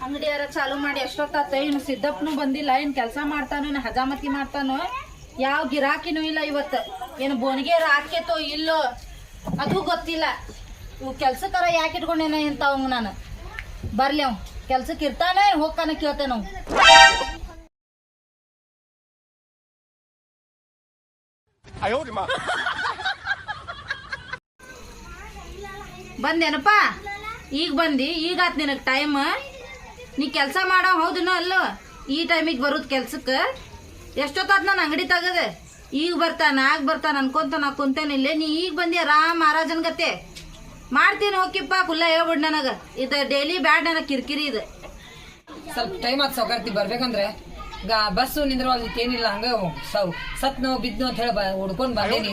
ಅಂಗಡಿಯಾರ ಚಾಲು ಮಾಡಿ ಎಷ್ಟೊತ್ತಾತ. ಇನ್ನು ಸಿದ್ದಪ್ಪನು ಬಂದಿಲ್ಲ. ಏನ್ ಕೆಲಸ ಮಾಡ್ತಾನೋ ಇನ್ನು ಹಜಾಮತಿ ಮಾಡ್ತಾನೋ. ಯಾವ ಗಿರಾಕಿನೂ ಇಲ್ಲ ಇವತ್ತು. ಏನು ಬೋನಿಗೆ ಹಾಕೇತೋ ಇಲ್ಲೋ ಅದು ಗೊತ್ತಿಲ್ಲ. ಇವು ಕೆಲ್ಸಕ್ಕಾರ ಯಾಕೆ ಇಟ್ಕೊಂಡೇನ ಇಂಥವಂಗ ನಾನು. ಬರ್ಲಿ ಅವ್ ಕೆಲ್ಸಕ್ಕೆ ಇರ್ತಾನೆ ಹೋಗ್ತಾನೆ ಕೇಳ್ತೇನೆ ನಾವು. ಬಂದೇನಪ್ಪ ಈಗ ಬಂದಿ. ಈಗ ಆತ್ ನಿನಗೆ ಟೈಮ್. ನೀ ಕೆಲಸ ಮಾಡೋ ಹೌದಿನ ಅಲ್ಲೋ. ಈ ಟೈಮಿಗೆ ಬರೋದು ಕೆಲ್ಸಕ್ಕೆ. ಎಷ್ಟೊತ್ತಾದ ನಾನು ಅಂಗಡಿ ತೆಗದೆ. ಈಗ ಬರ್ತಾನ ಆಗ ಬರ್ತಾನ ಅನ್ಕೊಂತ ಕುಂತೇನಿಲ್ಲ. ನೀ ಈಗ ಬಂದಿ ರಾಮ್ ಮಹಾರಾಜನ್ ಗತೆ ಮಾಡ್ತೀನಿ. ಹೋಗಿಪ್ಪ ಕುಲ್ಲ ಹೇಳ್ಬಿಡ್ ನನಗೆ. ಇದು ಡೈಲಿ ಬ್ಯಾಡ್ ನನಗೆ ಕಿರಿಕಿರಿ ಇದು. ಸ್ವಲ್ಪ ಟೈಮ್ ಆತ್ ಸೌಕರ್ತಿ ಬರ್ಬೇಕಂದ್ರೆ ಬಸ್ಸು ನಿಂದ್ರವಲ್ದು ಏನಿಲ್ಲ. ಹಂಗ ಸತ್ನೋ ಬಿದ್ನೋ ಅಂತ ಹೇಳಿ ಹುಡ್ಕೊಂಡ್ ಬಂದೇನಿ.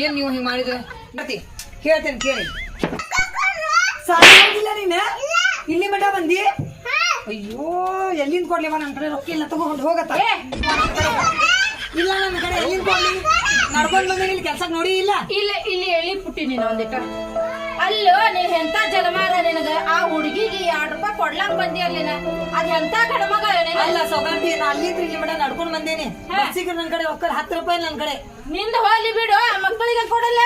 ಏನ್ ನೀವು ಹಿಂಗ್ ಮಾಡಿದ್ರೆ ಬರ್ತಿ ಹೇಳ್ತೇನೆ ಕೇಳಿ. ಸಾಲಿಲ್ಲ ನೀನ ಇಲ್ಲಿ ಮಠ ಬಂದಿ. ಅಯ್ಯೋ ಎಲ್ಲಿಂದ ಕೊಡ್ಲಿವ ನನ್ನ ಕಡೆ ರೊಕ್ಕ ಇಲ್ಲ ತಗೊಂಡು ಹೋಗತ್ತ. ಇಲ್ಲ ನನ್ನ ಕಡೆ ಎಲ್ಲಿಂದ ಕೊಡ್ಲಿ. ನಡ್ಕೊಂಡ್ ಬಂದ ಇಲ್ಲಿ ಕೆಲ್ಸಕ್ ನೋಡಿ ಇಲ್ಲ. ಇಲ್ಲಿ ಎಳಿ ಪುಟ್ಟಿ ನೀನು ಒಂದಿಟ್ಟ. ಅಲ್ಲೋ ನೀವ್ ಎಂತ ಜಲಮಾರ ನಿನಗ. ಆ ಹುಡುಗಿಗೆ ₹2 ಕೊಡ್ಲಾಕ್ ಬಂದಿ ಅಲ್ಲಿನ. ಅದ್ ಎಂತ ಕಡಮಗ. ಅಲ್ಲ ಸೌಕರ್ತಿ ಅಲ್ಲಿಂದ ಇಲ್ಲಿ ಮಠ ನಡ್ಕೊಂಡ್ ಬಂದೇನಿ. ಬಸ್ಸಿಗೆ ನನ್ ಕಡೆ ರೊಕ್ಕ ₹10 ನನ್ ಕಡೆ. ನಿಂದ ಹೋಗ್ಲಿ ಬಿಡು. ಮಕ್ಕಳಿಗೆ ಕೊಡಲ್ಲ.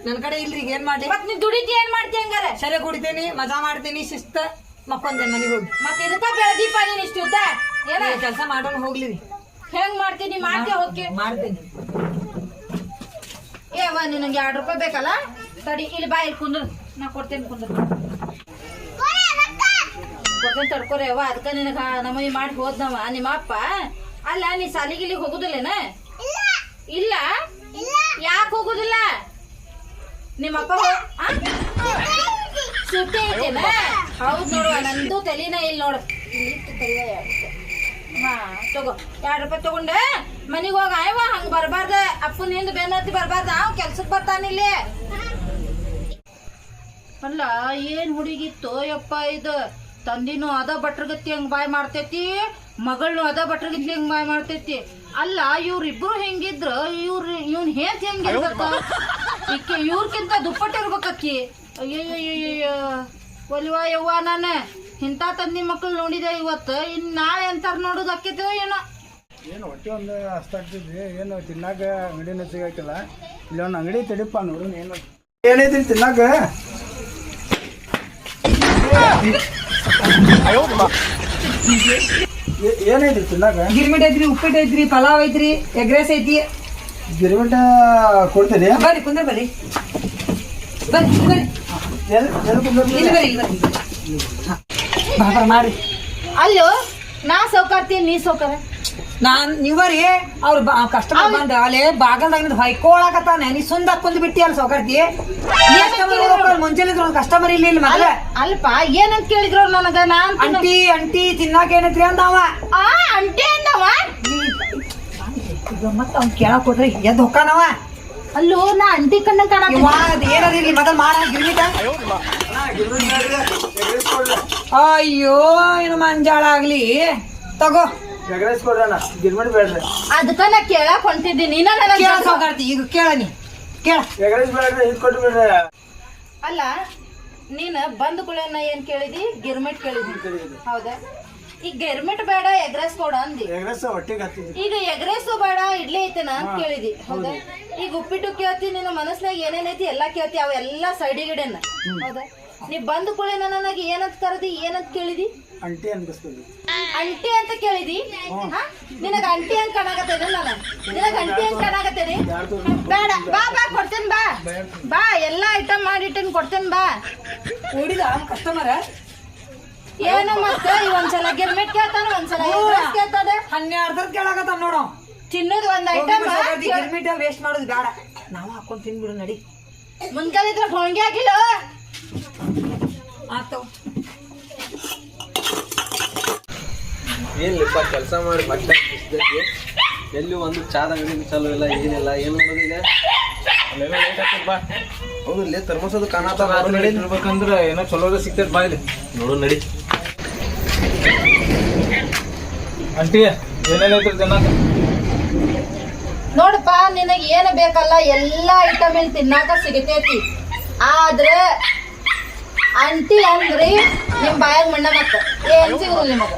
ನನ್ ಕಡೆ ಇಲ್ರಿ ಏನ್ ಮಾಡ್ಲಿ. ಮತ್ ನೀ ದುಡಿತಿ ಏನ್ ಮಾಡ್ತಿ ಹಂಗಾರ. ಸರಿ ಕುಡಿತೇನಿ ಮಜಾ ಮಾಡ್ತೇನಿ ಶಿಸ್ತ ಮಕ್ಕೊಂದೇನಿ ಮನೆಗೆ ಹೋಗಿ. ಮತ್ ಇದಕ್ಕ ಬೆಳದೀಪ ನೀನ್ ಇಷ್ಟುದ್ದ ಏನ ಕೆಲಸ ಮಾಡೋಣ ಹೋಗ್ಲಿ. ಹೆಂಗ್ ಮಾಡ್ತೀನಿ ಮಾಡ್ತೇ ಹೋಗಿ ಮಾಡ್ತೇನಿ. ಏವ ನಿನಗೆ ₹2 ಬೇಕಲ್ಲ. ತಡಿ ಇಲ್ಲಿ ಬಾ. ಇಲ್ಲಿ ಕುಂದ್ರ ನಾ ಕೊಡ್ತೇನೆ. ಕುಂದ್ರ ಕೊಡ್ತೇನೆ ತಡ್ಕೊರಿ ಅವ್ವ. ಅದಕ್ಕ ನಿನಗ ನಮನಿ ಮಾಡಿ ಹೋದ್ನವ ನಿಮ್ಮ ಅಪ್ಪ. ಅಲ್ಲ ನೀ ಸಾಲಿಗಿಲಿ ಹೋಗುದಿಲ್ಲೇನ. ಇಲ್ಲ ಯಾಕೆ ಹೋಗುದಿಲ್ಲ. ನಿಮ್ಮಪ್ಪ ಸುಟ್ಟಿ ಐತೇನ. ಹೌದ್ ನೋಡುವ ನಂದು ತಲಿನ ಇಲ್ಲಿ ನೋಡು. ಹಾ ತಗೋ ₹2 ತಗೊಂಡೆ ಮನಿಗ್ ಹೋಗ. ಅಯ್ಯವ ಹಂಗ ಬರ್ಬಾರ್ದ. ಅಪ್ಪನ ಹಿಂದ್ ಬೆನ್ನತ್ತಿ ಬರ್ಬಾರ್ದ. ಅವ್ ಕೆಲ್ಸಕ್ ಬರ್ತಾನಿಲ್ಲಿ. ಅಲ್ಲ ಏನ್ ಹುಡುಗಿತ್ತು ಯಪ್ಪ ಇದು. ತಂದಿನೂ ಅದ ಬಟ್ರಗತ್ತಿ ಹಂಗ ಬಾಯ್ ಮಾಡ್ತೈತಿ. ಮಗಳನು ಅದ ಬಟ್ರಗತ್ತಿ ಹಂಗ ಬಾಯ್ ಮಾಡ್ತೈತಿ. ಅಲ್ಲ ಇವ್ರಿಬ್ರು ಹೆಂಗಿದ್ರು ಇವ್ನ್ ಹೇಂತ ಹೆಂಗಿರ್ಬೇಕ. ಈಕೆ ಇವ್ರಕ್ಕಿಂತ ದುಪ್ಪಟ್ಟು ಇರ್ಬೇಕಕ್ಕಿ. ಅಯ್ಯಯ್ಯಯ್ಯ ಒಲ್ವಾ ಯವ್ವ. ನಾನು ಇಂಥ ತಂದಿ ಮಕ್ಳು ನೋಡಿದೆ ಇವತ್ತು. ಇನ್ ನಾಳೆ ಅಂತಾರ ನೋಡುದು ಅಕ್ಕೈತೋ ಏನೋ. ಏನು ಹೊಟ್ಟೆ ಒಂದು ಹಸ್ತಾಗ್ತಿದ್ವಿ. ಏನು ತಿನ್ನಾಕ ಅಂಗಡಿನ ಸಿಗಾಕಿಲ್ಲ. ಇಲ್ಲೊಂದು ಅಂಗಡಿ ತಡಿಪ್ಪ ನೋಡು. ಏನು ಏನೈತಿ ತಿನ್ನಾಕ. ಏನೈತಿ ತಿನ್ನಾಕ. ಗಿರ್ಮಿಟ್ ಐತ್ರಿ, ಉಪ್ಪಿಟ್ಟು ಐತ್ರಿ, ಪಲಾವ್ ಐತ್ರಿ, ಎಗ್ ರೈಸ್ ಐತಿ. ಗಿರ್ಮಿಟ ಕೊಡ್ತೀರಿ. ಬರ್ರಿ ಕುಂದ್ರ ಬರ್ರಿ. ಬರ್ರಿ ಬರ್ರಿ ಇಲ್ಲಿ ಬರ್ರಿ ಇಲ್ಲಿ ಬರ್ರಿ. ಬಾಬಾ ಮಾಡ್ರಿ. ಅಲ್ಲೋ ನಾ ಸೌಕಾರ್ತಿ ನೀ ಸೌಕಾರ. ನಾನ್ ನೀವರಿ ಅವ್ರ ಕಸ್ಟಮರ್ ಬಂದ ಅಲ್ಲೇ ಬಾಗಲ್ದಾಗ ಹೊಯ್ಕೊಳಕತ್ತಾನೆ. ನೀ ಸುಂದ ಕುಂದ್ ಬಿಟ್ಟಿ ಅಲ್ಲಿ ಸೌಕರ್ತಿ. ಮುಂಚೆಲಿ ಒಂದ್ ಕಸ್ಟಮರ್ ಇಲ್ಲ ಇಲ್ಲಿ ಮಗ. ಅಲ್ಪ ಏನಂತ ಕೇಳಿದ್ರು ನನಗ. ನಾನ್ ಅಂಟಿ ಅಂಟಿ ತಿನ್ನಾಕ ಏನೈತ್ರಿ ಅಂದವ. ಅಂಟಿ ಅಂದವ. ಮತ್ತ ಅವ್ನ್ ಕೇಳಕ್ ಹೋದ್ರಿ ಎದ್ ಹೊಕ್ಕಾನವ. ಅಲ್ಲೋ ನಾ ಅಂಟಿ ಕಣ್ಣ ಕಾಣ. ಏನದಿರ್ಲಿ ಮೊದಲ್ ಮಾಡ ಗಿರ್ಮಿಟ. ಅಯ್ಯೋ ಏನು ಮಂಜಾಳ ಆಗ್ಲಿ ತಗೋ. ಗಿರ್ಮಿಟ್ ಬೇಡ್ರಿ. ಅದಕ್ಕ ನಾ ಕೇಳಕ್ ಹೊಂಟಿದ್ದೀನಿ. ಕೇಳ ಸೌಕರ್ತಿ ಈಗ ಕೇಳ ನೀ ಕೇಳ. ಬೇಡ್ರಿ ಇದು ಕೊಟ್ಟು ಬಿಡ್ರಿ. ಅಲ್ಲ ನೀನ್ ಬಂದ್ ಕುಳನ್ನ ಏನ್ ಕೇಳಿದಿ. ಗಿರ್ಮಿಟ್ ಕೇಳಿದಿ ಹೌದಾ. ಈಗ ಗಿರ್ಮಿಟ್ ಬೇಡ ಎಗ್ರೆಸ್ ಕೊಡ ಅಂದಿ. ಹೊಟ್ಟೆಗೆ ಹತ್ತಿದ್ರಿ. ಈಗ ಎಗ್ರೆಸು ಬೇಡ ಇಡ್ಲಿ ಐತೆನ ಅಂತ ಕೇಳಿದಿ ಹೌದಾ. ಈಗ ಉಪ್ಪಿಟ್ಟು ಕೇಳ್ತಿ. ನಿನ್ನ ಮನಸ್ನಾಗ ಏನೇನೈತಿ ಎಲ್ಲಾ ಕೇಳ್ತಿ. ಅವೆಲ್ಲಾ ಸೈಡಿಗಿಡೇನ ಹೌದಾ. ನೀ ಬಂದ್ ಕುಳಿನ ನನಗೆ ಏನಂತ ಕರದಿ ಏನಂತ ಕೇಳಿದಿ. ಅಂಟಿ ಅನ್ಬಿಸ್ತೀವಿ. ಅಂಟಿ ಅಂತ ಕೇಳಿದಿ. ನಿನಗ ಅಂಟಿ ಅಂತ ಕಾಣಾಕತ್ತೇನೆ. ನಾನು ನಿನಗ ಅಂಟಿ ಅಂತ ಕಾಣಾಕತ್ತೇನೆ. ಬೇಡ ಬಾ ಬಾ ಕೊಡ್ತೇನೆ. ಬಾ ಬಾ ಎಲ್ಲಾ ಐಟಮ್ ಮಾಡಿಟ್ಟೇನ್ ಕೊಡ್ತೇನೆ. ಬಾ ಓಡಿದ ಕಸ್ಟಮರ್ ಏನು ಮತ್ತ ಒಂದ್ಸಲ ಗಿರ್ಮಿಟ್ ಕೇಳ್ತಾನ ಒಂದ್ಸಲ ಕೇಳ್ತಾನೆ. 12 ಕೇಳಾಕತ್ತ ನೋಡು. ತಿನ್ನೋದು ಒಂದ್ ಐಟಮ್. ಗಿರ್ಮಿಟ್ ವೇಸ್ಟ್ ಮಾಡೋದು ಬೇಡ. ನಾವು ಹಾಕೊಂಡ್ ತಿನ್ಬಿಡು ನಡಿ. ಮುಂದ್ಕಲಿದ್ರ ಹೋಳ್ಗೆ ಆಗಿಲ್ಲ. ಆತ ಏನಿಲ್ಲಪ್ಪ ಕೆಲಸ ಮಾಡಿ ಮತ್ತೆ ಎಲ್ಲಿ ಒಂದು ಚಾದ ಅಂಗಡಿ ಚಲೋ ಇಲ್ಲ ಏನಿಲ್ಲ. ಏನು ಮಾಡೋದೀಗ ಅಲ್ಲೇನೋ ಲೇಟ್ ಆಗ್ತದೆ. ಬಾ ಹೌದು ಇಲ್ಲಿ ತರ್ಮಸೋದು ಕಾಣತ್ತ ನಡಿ. ಇರ್ಬೇಕಂದ್ರೆ ಏನೋ ಚಲೋದ ಸಿಗ್ತೈತೆ. ಬಾ ಇಲ್ಲಿ ನೋಡು ನಡಿ. ಅಂಟಿ ಏನೇನೈತ್ರಿ ತಿನ್ನಾಕ. ನೋಡಪ್ಪ ನಿನಗೆ ಏನು ಬೇಕಲ್ಲ ಎಲ್ಲಾ ಐಟಮ್ ಇಲ್ಲಿ ತಿನ್ನಾಕ ಸಿಗತೈತಿ. ಆದ್ರೆ ಅಂಟಿ ಅಂದ್ರಿ ನಿಮ್ ಬಾಯಾಗ ಮಣ್ಣ ಮತ್ತ ಏನ್ ಸಿಗುದಿಲ್ಲ ನಿಮಗ.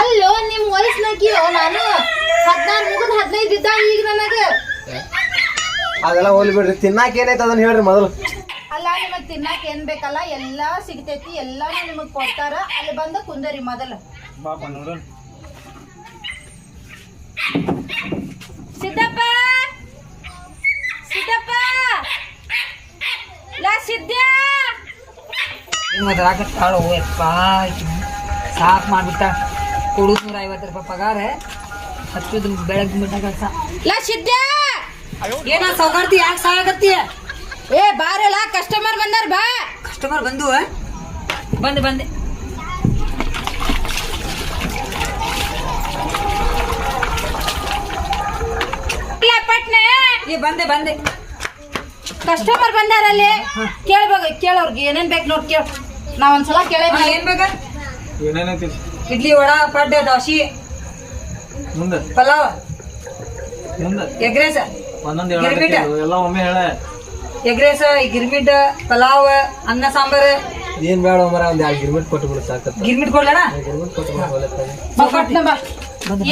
ಅಲ್ಲೋ ನಿಮ್ ವಯಸ್ಸಿನಾಗಿಯೋ ನಾನು 16 ಮುಗಿದ್ 15 ಇದ್ದಾಗ ಈಗ ನನಗ ಅದೆಲ್ಲ ಹೋಗ್ಲಿ ಬಿಡ್ರಿ. ತಿನ್ನಾಕ ಏನೈತೆ ಅದನ್ನ ಹೇಳ್ರಿ ಮೊದಲು. ಅಲ್ಲ ನಿಮಗ್ ತಿನ್ನಾಕ ಏನ್ ಬೇಕಲ್ಲ ಎಲ್ಲಾ ಸಿಗ್ತೈತಿ, ಎಲ್ಲಾನು ನಿಮಗ್ ಕೊಡ್ತಾರ. ಅಲ್ಲಿ ಬಂದ ಕುಂದರಿ ಮೊದಲ. ಬಾಪ ನೋಡೋಣ. ಸಿದ್ದಪ್ಪ ಸಿದ್ದಪ್ಪ ಲಾ ಸಿದ್ದ್ಯಾ ಮದ್ರಾಕತ್ತಾಳು ಯಪ್ಪ ಸಾಕು ಮಾಡ್ಬಿಟ್ಟ. ಕೊಡುದು 150 ರೂಪಾಯಿ ಪಗಾರ, ಹಚ್ಚುದು ಬೆಳಗ್ಗೆ ಬಿಟ್ಟ ಕೆಲಸ. ಲಾ ಸಿದ್ದ್ಯಾ ಏನ ಸೌಕಾರ್ತಿ ಯಾಕೆ ಸಾಕಾಗತ್ತೀಯ? ಏ ಬಾರಲ್ಲ ಕಸ್ಟಮರ್ ಬಂದಾರ ಬಾ. ಕಸ್ಟಮರ್ ಬಂದು ಬಂದೆ ಪಟ್ನೆ ಏ ಬಂದೆ ಕಸ್ಟಮರ್ ಬಂದಾರಲ್ಲಿ ಕೇಳೋರ್ಗೆ ಏನೇನ್ ಬೇಕು ನೋಡಿ ಕೇಳ. ನಾ ಒಂದ್ಸಲ ಕೇಳೇ ಏನ್ ಬೇಕ? ಏನೇನೈತಿ? ಇಡ್ಲಿ ವಡಾ ಪಡ್ಡೆ ದೋಸೆ ಮುಂದೆ ಪಲಾವ್ ಮುಂದೆ ಎಗ್ ರೈಸ್ ಒಂದೊಂದು ಗಿರ್ಮಿಟ್ ಎಲ್ಲ ಒಮ್ಮೆ ಹೇಳ. ಎಗ್ ರೈಸ್ ಗಿರ್ಮಿಟ್ ಪಲಾವ್ ಅನ್ನ ಸಾಂಬಾರ್. ಏನ್ ಬೇಡ ಮರ ಒಂದ್ 2 ಗಿರ್ಮಿಟ್ ಕೊಟ್ಟು ಬಿಡು ಸಾಕತ್ತ. ಗಿರ್ಮಿಟ್ ಕೊಡ್ಲಣ? ಗಿರ್ಮಿಟ್ ಕೊಟ್ಟು ಪಟ್ನ ಬಾ.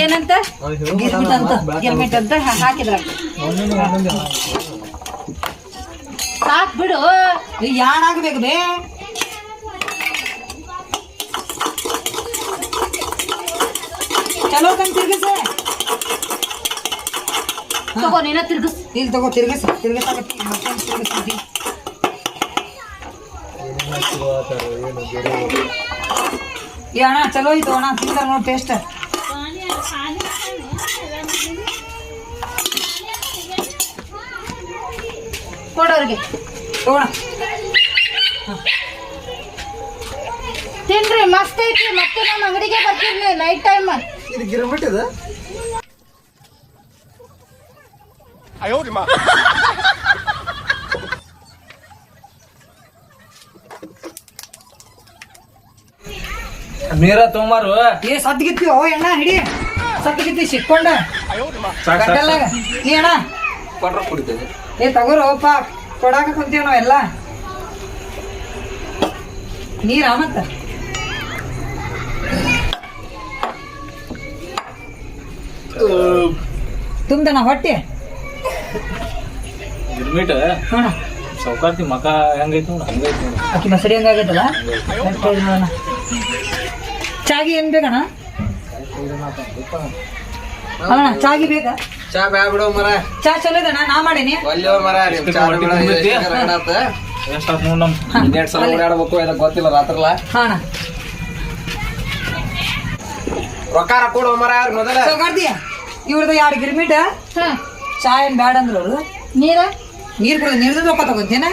ಏನಂತ ಗಿರ್ಮಿಟ್ ಅಂತ ಹಾಕಿದ್ರ ಸಾಕ್ ಬಿಡು. ಯಾನ್ ಆಗ್ಬೇಕು ಬೇ? ಚಲೋ ಕಂಗ್ ತಿರ್ಗಿಸ. ತಗೋ ನೀನ ತಿರ್ಗಿಸ್. ಇಲ್ಲಿ ತಗೋ ತಿರ್ಗಿಸಾಕತ್ತಿ. ಏ ಅಣ್ಣ ಚಲೋ ಇತ್ತು ಅಣ್ಣ, ತಿಂದ ನೋಡಿ ಟೇಸ್ಟ್. ಕೊಡೋರ್ಗೆ ತಗೋಣ. ತಿನ್ರಿ ಮಸ್ತ್ ಐತಿ. ಮತ್ತೆ ನಮ್ಮ ಅಂಗಡಿಗೆ ಬರ್ತೀನಿ ನೈಟ್ ಟೈಮ್. ಇದು ಗಿರ್ಮಿಟ್ ಇದು ನೀರ ತೊಂಬಾರು. ಏ ಸದ್ಗಿತ್ತಿ ಓ ಅಣ್ಣ ಹಿಡಿ. ಸದ್ಗಿತ್ತಿ ಸಿಕ್ಕೊಂಡ ಗಂಟಲ್ಲಾಗ. ನೀ ಅಣ್ಣ ಕೊಟ್ರ ಕುಡಿತೇನೆ. ಏ ತಗೋರಪ್ಪ, ಕೊಡಾಕ ಕುಂತೀವಿ ನಾವೆಲ್ಲ. ನೀರ ಮತ್ತ ತುಂಬ್ದಣ ಹೊಟ್ಟೆ. ಗಿರ್ಮಿಟ್ ಹಣ ಸೌಕಾರ್ತಿ ಮಕ ಹೆಂಗೈತಿ ನೋಡು ಹಂಗೈತಿ ನೋಡು. ಅಕ್ಕಿ ಮಸಡಿ ಹಂಗಾಗೈತಲ್ಲ. ಚಾಗಿ ಏನ್ ಬೇಕಣ್ಣ? ಅಣ್ಣ ಚಾಗಿ ಬೇಕಾ? ಚಾ ಬ್ಯಾ ಬಿಡೋ ಮರ. ಚಾ ಚಲೋ ಇದಣ್ಣ, ನಾ ಮಾಡೀನಿ. ಒಲ್ಲೆ ಮರ ಎಷ್ಟಾತ್ ನೋಡ್ ನಮ್ 2 ಸಲ ಓಡಾಡ್ಬೇಕು ಇದಕ್ಕೆ ಗೊತ್ತಿಲ್ಲ ರಾತ್ರಲ್ಲ. ಹಣ ರೊಕ್ಕ ಕೊಡು ಮರ ಅವ್ರ ಮೊದಲ. ಸೌಕಾರ್ತಿ ಇವ್ರದ್ದು 2 ಗಿರ್ಮಿಟ್. ಚಾ ಏನ್ ಬ್ಯಾಡ ಅಂದ್ರು ಅವ್ರು. ನೀರ ನೀರ್ ಕುಡಿದ ನೀರ್ದು ರೊಕ್ಕ ತಗೊಂತೇನ?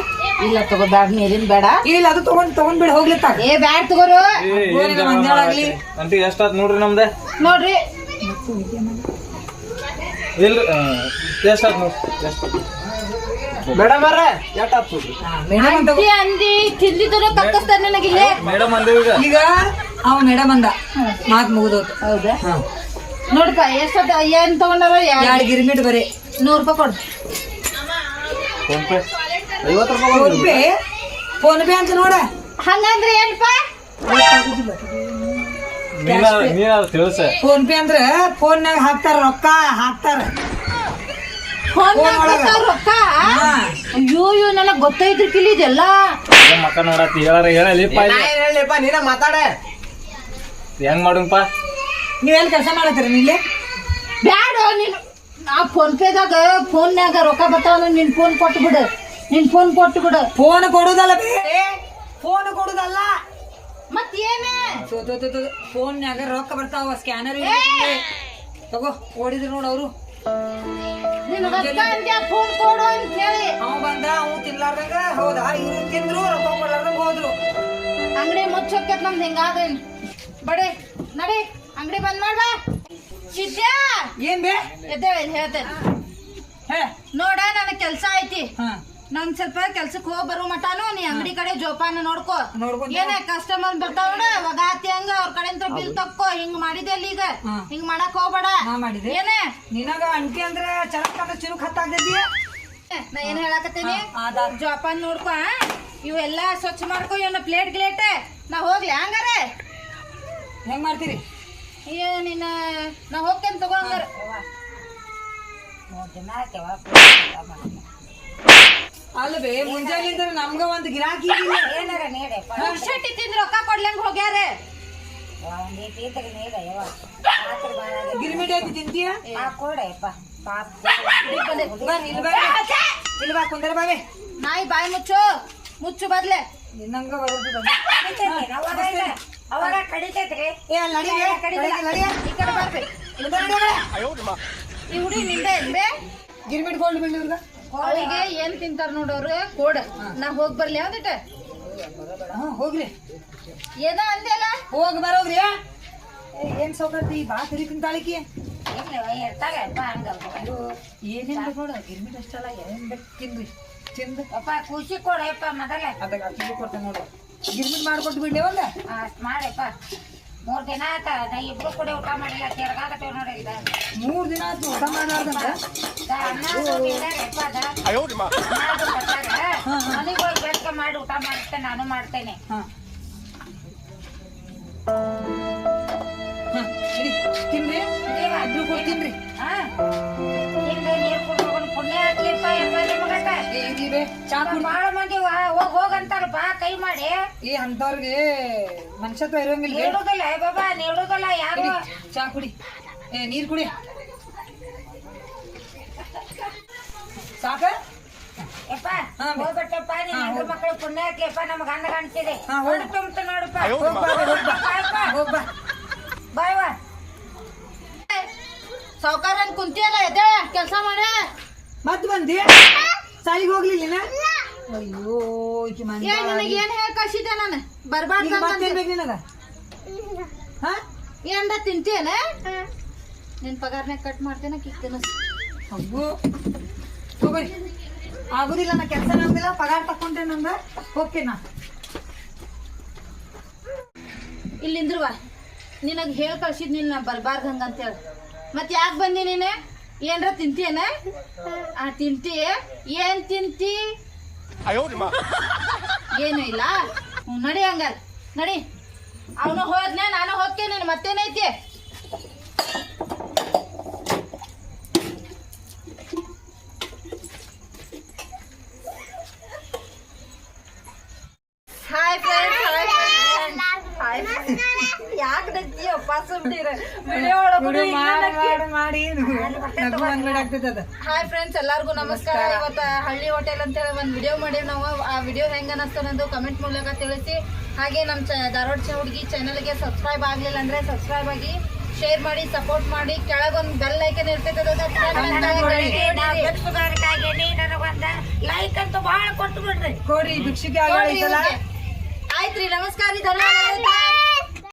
ಇಲ್ಲ ತಗೋ ಬ್ಯಾಡ, ನೀರಿನ್ ಬೇಡ. ಇಲ್ಲ ಅದು ತಗೊಂಡ್ಬಿಡ ಹೋಗ್ಲಿತ್ತ. ಏ ಬ್ಯಾಡ್ ತಗೋರು. ಮಂಜಾಳಾಗ್ಲಿ ಅಂಟಿ ಎಷ್ಟಾತ್ ನೋಡ್ರಿ ನಮ್ದೆ. ನೋಡ್ರಿ ಇಲ್ಲ ಎಷ್ಟಾತ್ ನೋಡ್ರಿ. ಮೇಡಮ್ ಅವ್ರ ಎಷ್ಟಾತ್ ನೋಡ್ರಿ. ಮೇಡಮ್ ಅಂತ ಅಂತಿ ಅಂದಿ ತಿಂದಿದ್ರು ಕಕ್ಕಸ್ತಾರ ನನಗಿಲ್ಲ. ಮೇಡಮ್ ಅಂದೇವ್ ಈಗ. ಈಗ ಅವ ಮೇಡಮ್ ಅಂದ, ಮಾತ್ ಮುಗಿದೋತು. ಹೌದಾ? ನೋಡ್ಪ ಎಷ್ಟದ ಏನ್ ತಗೊಂಡಾರ? 2 ಗಿರ್ಮಿಟ್ ಬರೀ 100 ರೂಪಾಯಿ ಕೊಡ್ರಿ. ಫೋನ್ ಪೇ 50 ರೂಪಾಯಿ ಫೋನ್ ಪೇ. ಫೋನ್ ಪೇ ಅಂತ ನೋಡ. ಹಂಗಂದ್ರೆ ಏನ್ಪ? ನೀನಾರ ತಿಳಿಸ. ಫೋನ್ ಪೇ ಅಂದ್ರ ಫೋನ್ನಾಗ ಹಾಕ್ತಾರ, ರೊಕ್ಕ ಹಾಕ್ತಾರ. ಫೋನ್ ರೊಕ್ಕ. ಅಯ್ಯೋ ನನಗ್ ಗೊತ್ತೈತ್ರಿ ಕಿಲಿ ಇದೆಲ್ಲ. ಮಕ್ಕ ನೋಡತ್ತಿ ಹೇಳಲಿಪ್ಪ. ಹೇಳಿಪ್ಪ ನೀನ ಮಾತಾಡ. ಹೆಂಗ್ ಮಾಡುಂಪ? ನೀವೆಲ್ಲಿ ಕೆಲಸ ಮಾಡತ್ತೀರಿ ಇಲ್ಲಿ? ಬ್ಯಾಡ ನೀನು. ನಾ ಫೋನ್ ಪೇದಾಗ ಫೋನ್ಯಾಗ ರೊಕ್ಕ ಬರ್ತಾವ. ನಿನ್ ಫೋನ್ ಕೊಟ್ಟು ಬಿಡು. ಫೋನ್ ಕೊಡುದಲ್ಲ ಬೇ, ಫೋನ್ ಕೊಡುದಲ್ಲ. ಮತ್ತೇನೇ ಫೋನ್ಯಾಗ ರೊಕ್ಕ ಬರ್ತಾವ, ಸ್ಕ್ಯಾನರ್ ತಗೋ. ಓಡಿದ್ರು ನೋಡ ಅವರು. ಫೋನ್ ಕೊಡು ಅಂತ ಹೇಳಿ ಅವ ಬಂದ, ಅವ್ ತಿನ್ಲಾರ್ದಂಗ ಹೋದ. ಇವ್ರು ತಿಂದ್ರು, ರೊಕ್ಕ ಕೊಡ್ಲಾರ್ದಂಗ ಹೋದ್ರು. ಅಂಗಡಿ ಮುಚ್ಚೋಕೇತ್ ನಮ್ದು ಹಿಂಗಾದ್ರೇನ್ ಬಡಿ. ನಡಿ ಅಂಗಡಿ ಬಂದ್ ಮಾಡ್ಬಾ. ಸಿದ್ಯಾ ಏನ್ ಬೇ? ಎದ್ದೇಳಿ ಹೇಳ್ತೇನೆ. ನೋಡ ನನಗ್ ಕೆಲ್ಸ ಐತಿ. ನಂಗ್ ಸ್ವಲ್ಪ ಕೆಲ್ಸಕ್ಕೆ ಹೋಗಿ ಬರೋ ಮಟಾನು ನೀ ಅಂಗಡಿ ಕಡೆ ಜೋಪಾನ ನೋಡ್ಕೋ. ಏನೇ ಕಸ್ಟಮರ್ ಬರ್ತಾವ ಒಗಾತಿ ಹಂಗ ಅವ್ರ ಕಡೆ ಬಿಲ್ ತಕ್ಕೋ. ಹಿಂಗ್ ಮಾಡಿದೆಲ್ಲ ಈಗ ಹಿಂಗ್ ಮಾಡಕ್ ಹೋಗ್ಬೇಡ. ಏನೇ ನಿನಗ ಅಂಟಿ ಅಂದ್ರ ಚರಕ್ ಚಿರುಕ್ ಹತ್ತಾಗ್ತೈತಿ. ನಾ ಏನ್ ಹೇಳಾಕತ್ತೀನಿ, ಜೋಪಾನ ನೋಡ್ಕೋ. ಇವೆಲ್ಲ ಸ್ವಚ್ಛ ಮಾಡ್ಕೊ ಇವನ್ನ ಪ್ಲೇಟ್ ಗ್ಲೇಟ್ ನಾ ಹೋಗ್ಲಿ ಹಂಗಾರೆ ಹೆಂಗ್ ಮಾಡ್ತೀರಿ? ಅಯ್ಯೋ ನಿನ್ನ ನಾ ಹೋಗ್ತೇನೆ ತಗೋ ಹಂಗಾರ ಅಲ್ವೇ ಮುಂಜಾನಿಂದ ನಮ್ಗ ಒಂದ್ ಗಿರಾಕಿ ಮುಗ್ಸಟ್ಟಿ ತಿಂದ್ ರೊಕ್ಕ ಕೊಡ್ಲಂಗ್ ಹೋಗ್ಯಾರೆ ಗಿರ್ಮಿಟ್ ಐತಿ ತಿಂತೀಯ? ಇಲ್ವಾ ಕುಂದರ ಬಾವೆ ನಾಯಿ ಬಾಯಿ ಮುಚ್ಚು ಮುಚ್ಚು ಬದ್ಲೆ ನಿನ್ನಂಗ ಬರೋದು ಅವಾಗ ಕಡಿತೈತ್ರಿ ಏ ಅಲ್ಲಿ ನಡಿಗೆ, ನಡಿಗೆ. ಈ ಕಡೆ ಬರ್ಬೇಕು ಈ ಹುಡಿ ನಿಂದೆ ಇಲ್ವೇ ಗಿರ್ಮಿಟ್ ಗೋಲ್ಡ್ ಬಿಡ್ಲಿ ಇವ್ರ್ಗ. ಅವಳಿಗೆ ಏನ್ ತಿಂತಾರ ನೋಡೋರು ಕೋಡ ನಾ ಹೋಗ್ ಬರ್ಲಿ ಯಾವ್ದಿಟ ಹೋಗ್ರಿ ಏನ ಅಂದೆಲ್ಲ ಹೋಗಿ ಬರೋಗ್ರಿ. ಏನ್ ಸೌಕರ್ತಿ ಬಾ ತಿರಿ ತಿಂತಾಳಿಕಿ ಇರ್ತಾರಪ್ಪ ಹಂಗ ಏನೇನ್ ಬೇಕು ನೋಡ ಗಿರ್ಮಿಟ್ ಅಷ್ಟಲ್ಲ ಏನ್ ಬೇಕು ತಿಂದ್ರಿ ತಿಂದು ಅಪ್ಪ ಖುಷಿ ಕೊಡಪ್ಪ ಮೊದಲ ಅದಾಗ ಅಕ್ಕಿಗೆ ಕೊಡ್ತೇನೆ ನೋಡು ಗಿರ್ಮಿಟ್ ಮಾಡ್ಕೊಟ್ಟು ಬಿಡ್ಲಿ ಒಂದ ಅಷ್ಟ್ ಮಾಡಪ್ಪ 3 ದಿನ ಆತ ನಾ ಇಬ್ರು ಕೂಡ ಊಟ ಮಾಡಿಲ್ಲ ತಿರ್ಗಾಕತ್ತೇವ್ ನೋಡಿ ಇಲ್ಲ 3 ದಿನ ಆಯ್ತು ಊಟ ಮಾಡಾರ್ದಂತ. ಮನೆಗೆ ಹೋಗಿ ಬೆಳಕ ಮಾಡಿ ಊಟ ಮಾಡ್ತೇನೆ ನಾನು ಮಾಡ್ತೇನೆ ಹಾ ಸರಿ ತಿನ್ರಿ ಇಬ್ರು ಕೂಡ ತಿನ್ರಿ. ಹಾ ಹಿಂದೆ ನೀರ್ ಕುಡ್ಕೊಂಡು ಪುಣ್ಯ ಹಾಕ್ಲಿಪ್ಪ ಮಗಟ ಇದಿವೆ ಚಾ ಕುಡಿ. ಬಾಳ ಮಂದಿ ಹೋಗಂತಾರಪ್ಪ ಕೈ ಮಾಡಿ ಈ ಅಂತವ್ರಿಗೆ ಮನುಷ್ಯತ್ವ ಇರೋಂಗಿಲ್ಲ. ನೀಡುದಿಲ್ಲ ಬಾಬಾ ನೀಡುದಿಲ್ಲ ಯಾರು ಚಾ ಕುಡಿ ಏ ನೀರ್ ಕುಡಿ ಸಾಕ. ಯಪ್ಪ ಹೋಗ್ಬಿಟ್ಟಪ್ಪ ನೀನ್ ಹೆಣ್ಣು ಮಕ್ಕಳು ಪುಣ್ಯ ಹಾಕ್ಲಿಪ್ಪ ನಮ್ಗೆ ಅಂದ ಕಾಣ್ತಿದೆ ಹಾ, ಹೋಗು. ತುಂಬ್ತ ನೋಡಪ್ಪ ಹೋಗ್ಬಾ ಬಾಯ್ವಾ ಸಾವ್ಕಾರನ್ ಕುಂತಿಯಲ್ಲ ಎದೆ ಕೆಲ್ಸ ಮಾಡ ಮತ್ ಬಂದಿ ಸಾಲಿಗೆ ಹೋಗ್ಲಿಲ್ಲ ಅಯ್ಯೋ ಈಕಿ ಮಂದಿ ಏ ನಿನಗೆ ಏನ್ ಹೇಳ ಕಳ್ಸಿದ್ದೆ ನಾನು ಬರ್ಬಾರ್ದು ಅಂತ ಮತ್ತೇನ್ ಬೇಕು ನಿನಗ? ಹಾ ಏನ್ರ ತಿಂತೇನ ನಿನ್ ಪಗಾರ್ನಾಗ ಕಟ್ ಮಾಡ್ತೇನ ಕಿಕ್ತೇನ ಹಬ್ಬು ಹೋಗ್ರಿ ಆಗುದಿಲ್ಲ ನಾ ಕೆಲಸ ನಮ್ದಿಲ್ಲ ಪಗಾರ ತಕೊಂಡೆ ನಂದ ಹೋಗ್ತೀನಿ ನಾ. ಇಲ್ಲಿಂದ್ರುವ ನಿನಗ್ ಹೇಳ್ ಕಳ್ಸಿದ್ನಿಲ್ಲ ನಾ ಬರ್ಬಾರ್ದು ಹಂಗಂತೇಳಿ ಮತ್ ಯಾಕೆ ಬಂದಿ ನೀನು ಏನ್ರ ತಿಂತೀಯನ ತಿಂತಿ ಏನ್ ತಿಂತಿ ಏನು ಇಲ್ಲ ನಡಿ ಹಂಗಾರ ನಡಿ ಅವನು ಹೋದ್ನೆ ನಾನು ಹೋಗ್ತೇನೆ ಮತ್ತೇನೈತಿ ಹಾಯ್ ಫ್ರೆಂಡ್ಸ್ ಯಾಕೆ ನಗ್ತೀಯಪ್ಪ ಸುಮ್ಮನಿರ ವಿಡಿಯೋ ಮಾಡಿ ನಗು ಅಂಗಡಿ ಆಗ್ತೈತೆ ಅದ. ಹಾಯ್ ಫ್ರೆಂಡ್ಸ್ ಎಲ್ಲಾರ್ಗು ನಮಸ್ಕಾರ. ಇವತ್ತ ಹಳ್ಳಿ ಹೋಟೆಲ್ ಅಂತ ಹೇಳಿ ಒಂದ್ ವಿಡಿಯೋ ಮಾಡೀವಿ ನಾವು. ಆ ವಿಡಿಯೋ ಹೆಂಗ ಅನ್ನಿಸ್ತದಂದು ಕಮೆಂಟ್ ಮೂಲಕ ತಿಳಿಸಿ. ಹಾಗೆ ನಮ್ಮ ಧಾರವಾಡ ಹುಡುಗಿ ಚಾನಲ್ಗೆ ಸಬ್ಸ್ಕ್ರೈಬ್ ಆಗ್ಲಿಲ್ಲ ಅಂದ್ರೆ ಸಬ್ಸ್ಕ್ರೈಬ್ ಆಗಿ ಶೇರ್ ಮಾಡಿ ಸಪೋರ್ಟ್ ಮಾಡಿ. ಕೆಳಗೊಂದು ಬೆಲ್ ಐಕನ್ ಇರ್ತೈತೆ ಲೈಕ್ ಅಂತೂ ಬಹಳ ಕೊಟ್ಟು ಬಿಡ್ರಿ ಕೋರಿ ಭಿಕ್ಷಿಗೆ ಆಗ ಆಯ್ತ್ರಿ. ನಮಸ್ಕಾರ ರೀ ಧನ್ಯವಾದ.